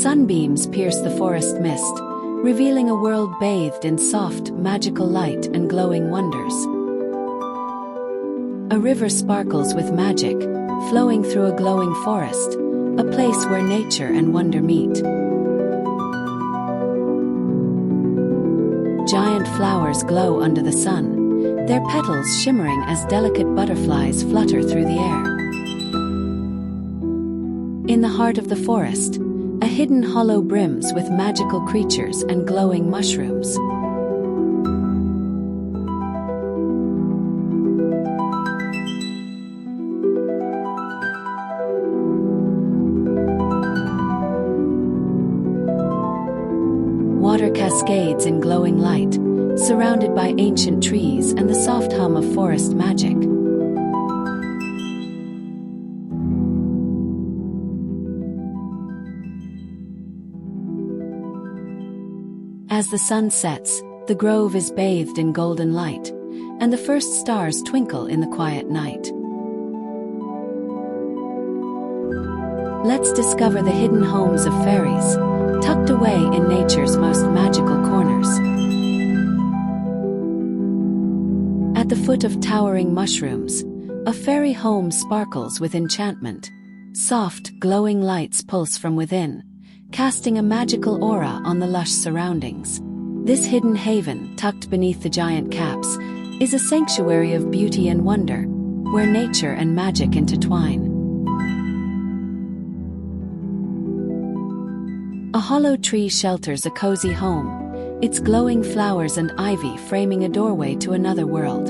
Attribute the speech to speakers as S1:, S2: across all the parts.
S1: Sunbeams pierce the forest mist, revealing a world bathed in soft, magical light and glowing wonders. A river sparkles with magic, flowing through a glowing forest, a place where nature and wonder meet. Giant flowers glow under the sun, their petals shimmering as delicate butterflies flutter through the air. In the heart of the forest, a hidden hollow brims with magical creatures and glowing mushrooms. Water cascades in glowing light, surrounded by ancient trees and the soft hum of forest magic. As the sun sets, the grove is bathed in golden light, and the first stars twinkle in the quiet night. Let's discover the hidden homes of fairies, tucked away in nature's most magical corners. At the foot of towering mushrooms, a fairy home sparkles with enchantment. Soft, glowing lights pulse from within, casting a magical aura on the lush surroundings. This hidden haven, tucked beneath the giant caps, is a sanctuary of beauty and wonder, where nature and magic intertwine. A hollow tree shelters a cozy home, its glowing flowers and ivy framing a doorway to another world.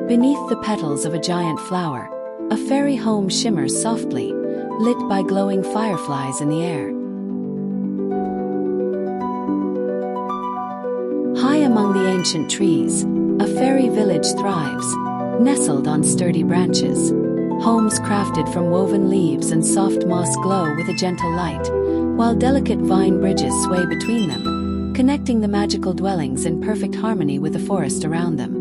S1: Beneath the petals of a giant flower, a fairy home shimmers softly, lit by glowing fireflies in the air. High among the ancient trees, a fairy village thrives, nestled on sturdy branches. Homes crafted from woven leaves and soft moss glow with a gentle light, while delicate vine bridges sway between them, connecting the magical dwellings in perfect harmony with the forest around them.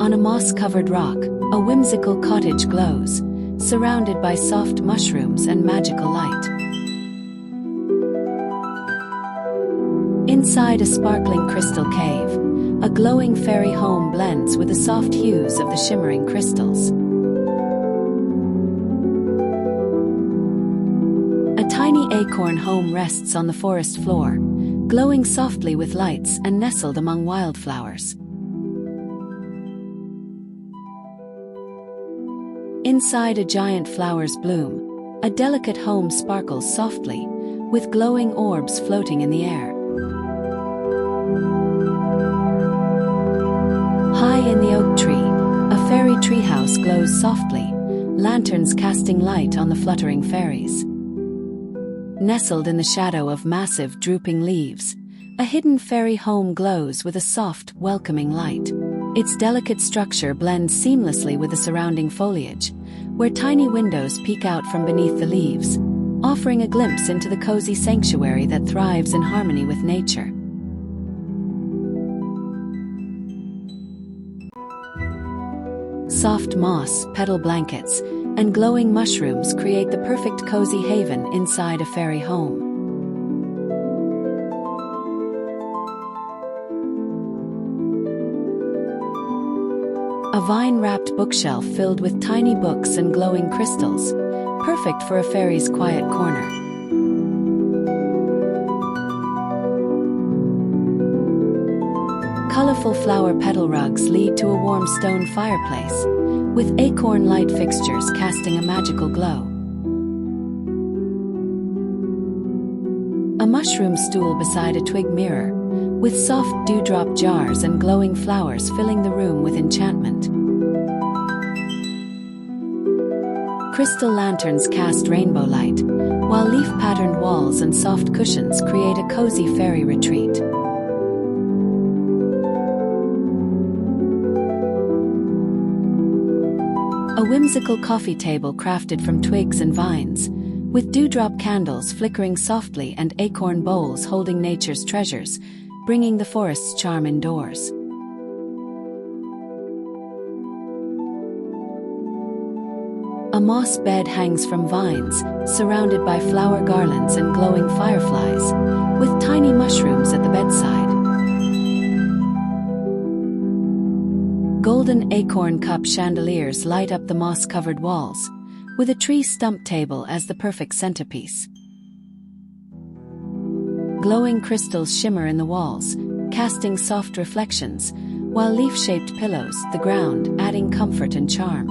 S1: On a moss-covered rock, a whimsical cottage glows, surrounded by soft mushrooms and magical light. Inside a sparkling crystal cave, a glowing fairy home blends with the soft hues of the shimmering crystals. A tiny acorn home rests on the forest floor, glowing softly with lights and nestled among wildflowers. Inside a giant flower's bloom, a delicate home sparkles softly, with glowing orbs floating in the air. High in the oak tree, a fairy treehouse glows softly, lanterns casting light on the fluttering fairies. Nestled in the shadow of massive drooping leaves, a hidden fairy home glows with a soft, welcoming light. Its delicate structure blends seamlessly with the surrounding foliage, where tiny windows peek out from beneath the leaves, offering a glimpse into the cozy sanctuary that thrives in harmony with nature. Soft moss, petal blankets, and glowing mushrooms create the perfect cozy haven inside a fairy home. A vine-wrapped bookshelf filled with tiny books and glowing crystals, perfect for a fairy's quiet corner. Colorful flower petal rugs lead to a warm stone fireplace, with acorn light fixtures casting a magical glow. A mushroom stool beside a twig mirror, with soft dewdrop jars and glowing flowers filling the room with enchantment. Crystal lanterns cast rainbow light, while leaf-patterned walls and soft cushions create a cozy fairy retreat. A whimsical coffee table crafted from twigs and vines, with dewdrop candles flickering softly and acorn bowls holding nature's treasures, bringing the forest's charm indoors. A moss bed hangs from vines, surrounded by flower garlands and glowing fireflies, with tiny mushrooms at the bedside. Golden acorn cup chandeliers light up the moss-covered walls, with a tree stump table as the perfect centerpiece. Glowing crystals shimmer in the walls, casting soft reflections, while leaf-shaped pillows the ground, adding comfort and charm.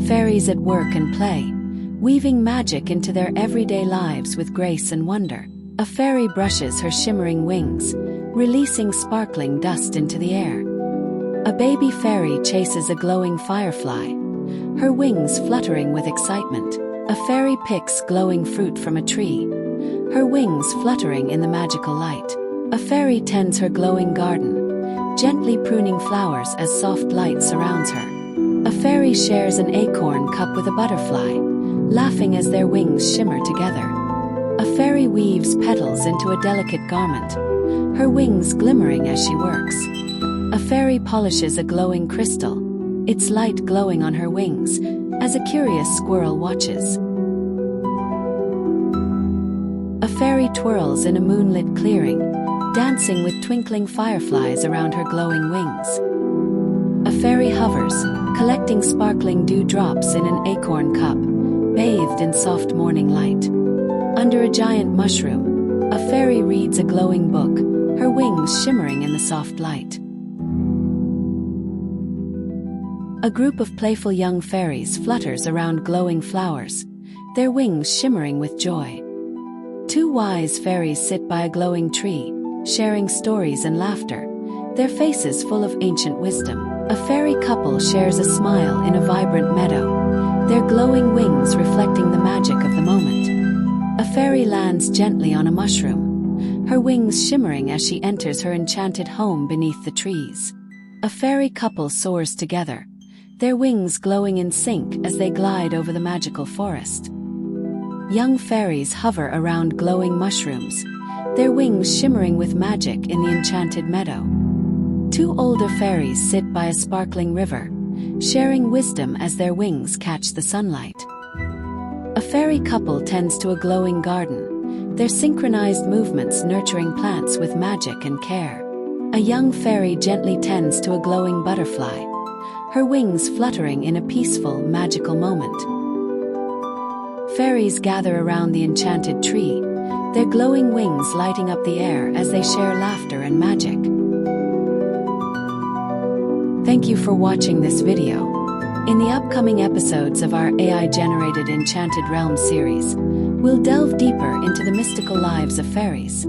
S1: Fairies at work and play, weaving magic into their everyday lives with grace and wonder. A fairy brushes her shimmering wings, releasing sparkling dust into the air. A baby fairy chases a glowing firefly, her wings fluttering with excitement. A fairy picks glowing fruit from a tree, her wings fluttering in the magical light. A fairy tends her glowing garden, gently pruning flowers as soft light surrounds her. A fairy shares an acorn cup with a butterfly, laughing as their wings shimmer together. A fairy weaves petals into a delicate garment, her wings glimmering as she works. A fairy polishes a glowing crystal, its light glowing on her wings, as a curious squirrel watches. A fairy twirls in a moonlit clearing, dancing with twinkling fireflies around her glowing wings. A fairy hovers, collecting sparkling dewdrops in an acorn cup, bathed in soft morning light. Under a giant mushroom, a fairy reads a glowing book, her wings shimmering in the soft light. A group of playful young fairies flutters around glowing flowers, their wings shimmering with joy. Two wise fairies sit by a glowing tree, sharing stories and laughter, their faces full of ancient wisdom. A fairy couple shares a smile in a vibrant meadow, their glowing wings reflecting the magic of the moment. A fairy lands gently on a mushroom, her wings shimmering as she enters her enchanted home beneath the trees. A fairy couple soars together, their wings glowing in sync as they glide over the magical forest. Young fairies hover around glowing mushrooms, their wings shimmering with magic in the enchanted meadow. Two older fairies sit by a sparkling river, sharing wisdom as their wings catch the sunlight. A fairy couple tends to a glowing garden, their synchronized movements nurturing plants with magic and care. A young fairy gently tends to a glowing butterfly, her wings fluttering in a peaceful, magical moment. Fairies gather around the enchanted tree, their glowing wings lighting up the air as they share laughter and magic. Thank you for watching this video. In the upcoming episodes of our AI-generated Enchanted Realms series, we'll delve deeper into the mystical lives of fairies.